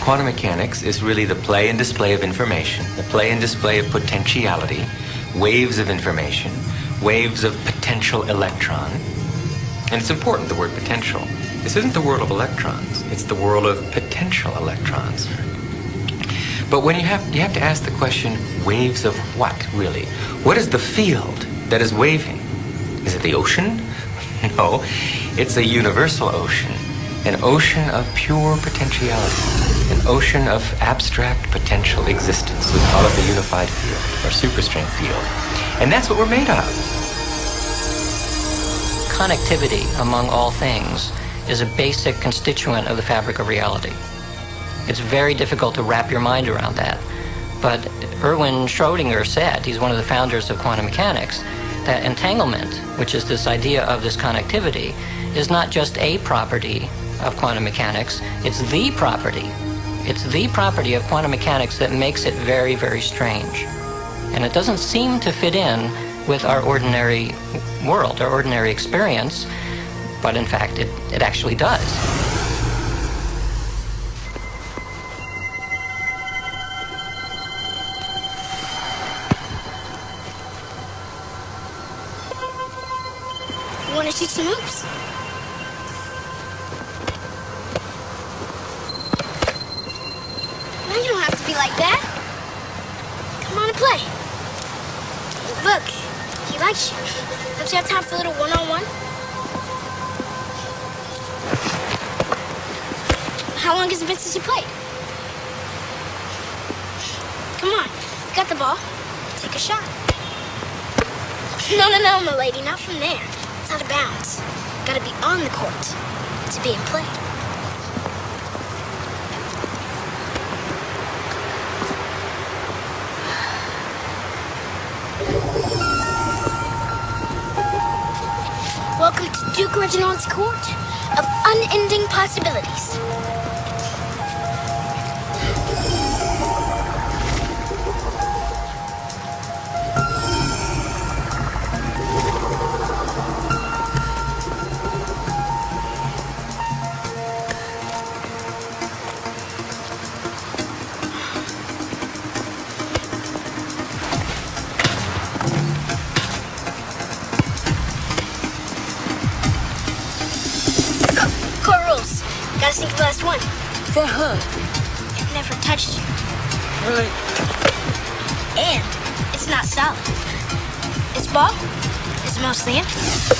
Quantum mechanics is really the play and display of information, the play and display of potentiality, waves of information, waves of potential electron. And it's important, the word potential. This isn't the world of electrons, it's the world of potential electrons. But when you have to ask the question, waves of what, really? What is the field that is waving? Is it the ocean? No, it's a universal ocean. An ocean of pure potentiality, an ocean of abstract potential existence. We call it the unified field, or superstring field. And that's what we're made of. Connectivity among all things is a basic constituent of the fabric of reality. It's very difficult to wrap your mind around that. But Erwin Schrödinger said, he's one of the founders of quantum mechanics, that entanglement, which is this idea of this connectivity, is not just a property of quantum mechanics, it's the property. It's the property of quantum mechanics that makes it very, very strange. And it doesn't seem to fit in with our ordinary world, our ordinary experience, but in fact it actually does. You want to shoot some hoops? No, you don't have to be like that. Come on and play. Look, he likes you. Don't you have time for a little one-on-one? How long has it been since you played? Come on, you got the ball. Take a shot. No, my lady, not from there. It's out of bounds. Gotta be on the court to be in play. Welcome to Duke Reginald's court of unending possibilities. Gotta sink the last one. The hook. It never touched you. Right. And it's not solid. Its ball is mostly empty.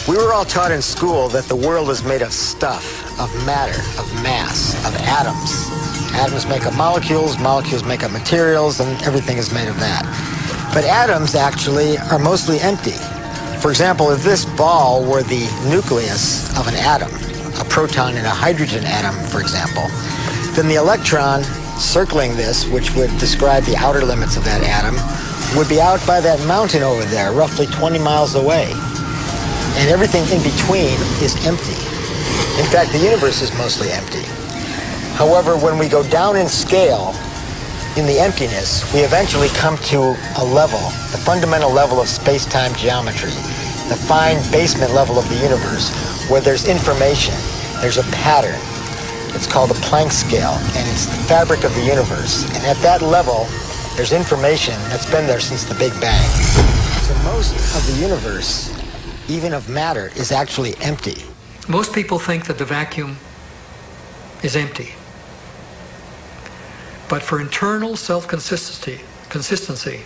We were all taught in school that the world is made of stuff, of matter, of mass, of atoms. Atoms make up molecules, molecules make up materials, and everything is made of that. But atoms actually are mostly empty. For example, if this ball were the nucleus of an atom, a proton in a hydrogen atom, for example, then the electron circling this, which would describe the outer limits of that atom, would be out by that mountain over there, roughly 20 miles away. And everything in between is empty. In fact, the universe is mostly empty. However, when we go down in scale, in the emptiness, we eventually come to a level, the fundamental level of space-time geometry, the fine basement level of the universe, where there's information, there's a pattern. It's called the Planck scale, and it's the fabric of the universe. And at that level, there's information that's been there since the Big Bang. So most of the universe, even of matter, is actually empty. Most people think that the vacuum is empty. But for internal consistency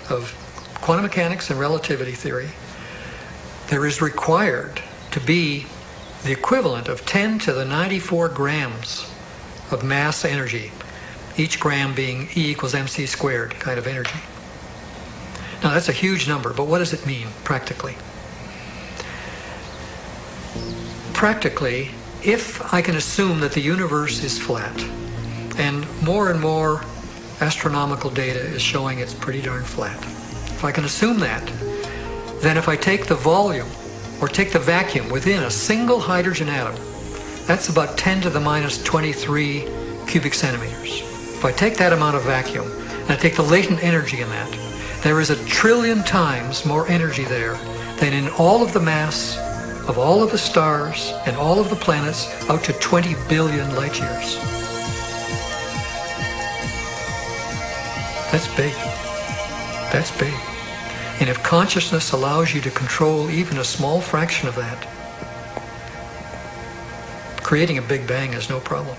of quantum mechanics and relativity theory, there is required to be the equivalent of 10 to the 94 grams of mass energy, each gram being E equals mc squared kind of energy. Now that's a huge number, but what does it mean practically? Practically, if I can assume that the universe is flat, and more astronomical data is showing it's pretty darn flat. If I can assume that, then if I take the volume or take the vacuum within a single hydrogen atom, that's about 10 to the minus 23 cubic centimeters. If I take that amount of vacuum and I take the latent energy in that, there is 1 trillion times more energy there than in all of the mass of all of the stars and all of the planets out to 20 billion light years. That's big. That's big. And if consciousness allows you to control even a small fraction of that, creating a Big Bang is no problem.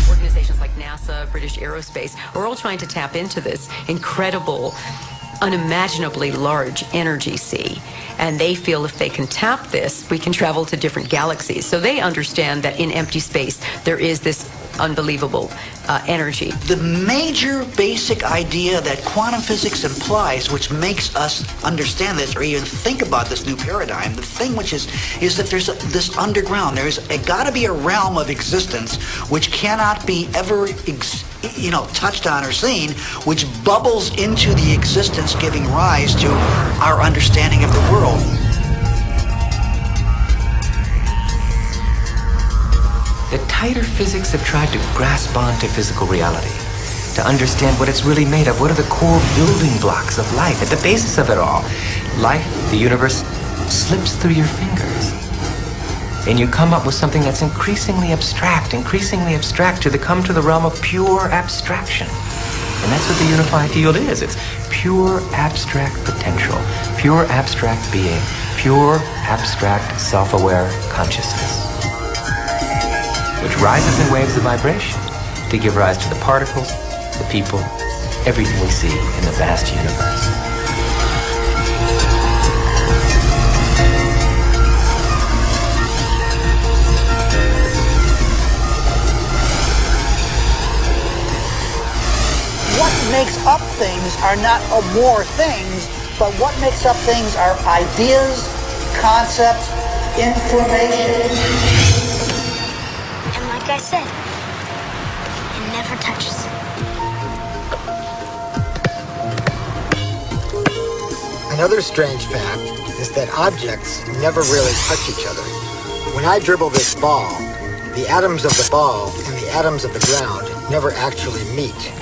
Organizations like NASA, British Aerospace, are all trying to tap into this incredible, unimaginably large energy sea. And they feel if they can tap this, we can travel to different galaxies. So they understand that in empty space, there is this unbelievable energy. The major basic idea that quantum physics implies, which makes us understand this or even think about this new paradigm, the thing which is that there's this underground, there's got to be a realm of existence which cannot be ever touched on or seen, which bubbles into the existence, giving rise to our understanding of the world. The tighter physics have tried to grasp onto physical reality, to understand what it's really made of. What are the core building blocks of life? At the basis of it all, life, the universe, slips through your fingers. And you come up with something that's increasingly abstract to come to the realm of pure abstraction. And that's what the unified field is. It's pure abstract potential, pure abstract being, pure abstract self-aware consciousness, which rises in waves of vibration to give rise to the particles, the people, everything we see in the vast universe. What makes up things are not more things, but what makes up things are ideas, concepts, information. And like I said, it never touches. Another strange fact is that objects never really touch each other. When I dribble this ball, the atoms of the ball and the atoms of the ground never actually meet.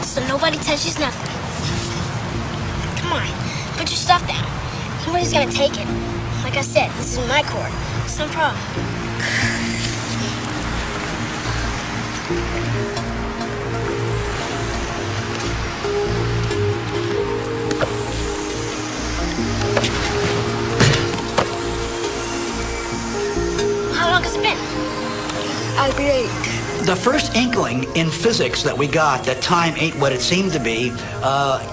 So nobody touches nothing. Come on, put your stuff down. Nobody's gonna take it. Like I said, this is my court. It's no problem. How long has it been? I'll be 8. The first inkling in physics that we got that time ain't what it seemed to be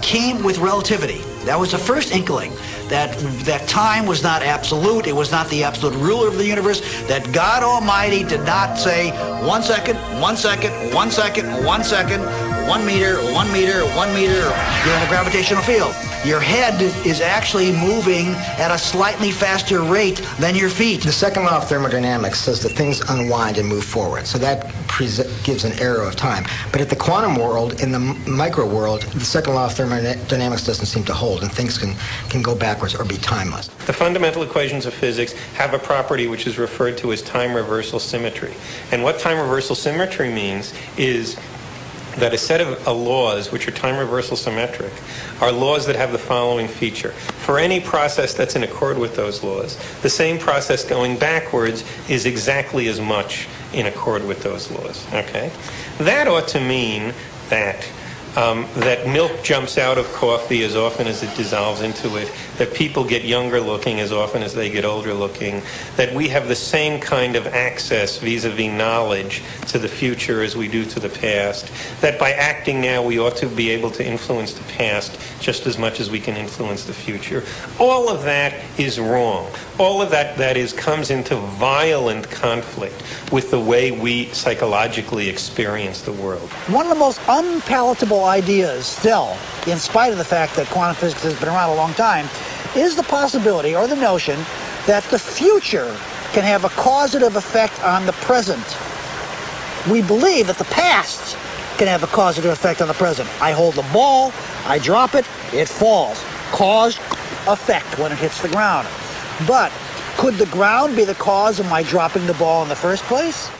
came with relativity. That was the first inkling that time was not absolute. It was not the absolute ruler of the universe. That God Almighty did not say 1 second, 1 second, 1 second, 1 second, 1 meter, 1 meter, 1 meter. You're in a gravitational field. Your head is actually moving at a slightly faster rate than your feet. The second law of thermodynamics says that things unwind and move forward, so that gives an arrow of time. But at the quantum world, in the micro world, the second law of thermodynamics doesn't seem to hold, and things can go backwards or be timeless. The fundamental equations of physics have a property which is referred to as time reversal symmetry. And what time reversal symmetry means is that a set of laws, which are time reversal symmetric, are laws that have the following feature. For any process that's in accord with those laws, the same process going backwards is exactly as much in accord with those laws. Okay? That ought to mean that that milk jumps out of coffee as often as it dissolves into it, that people get younger looking as often as they get older looking, that we have the same kind of access vis-a-vis knowledge to the future as we do to the past, that by acting now we ought to be able to influence the past just as much as we can influence the future. All of that is wrong. All of that comes into violent conflict with the way we psychologically experience the world. One of the most unpalatable ideas still, in spite of the fact that quantum physics has been around a long time, is the possibility or the notion that the future can have a causative effect on the present. We believe that the past can have a causative effect on the present. I hold the ball, I drop it, it falls. Cause, effect when it hits the ground. But could the ground be the cause of my dropping the ball in the first place?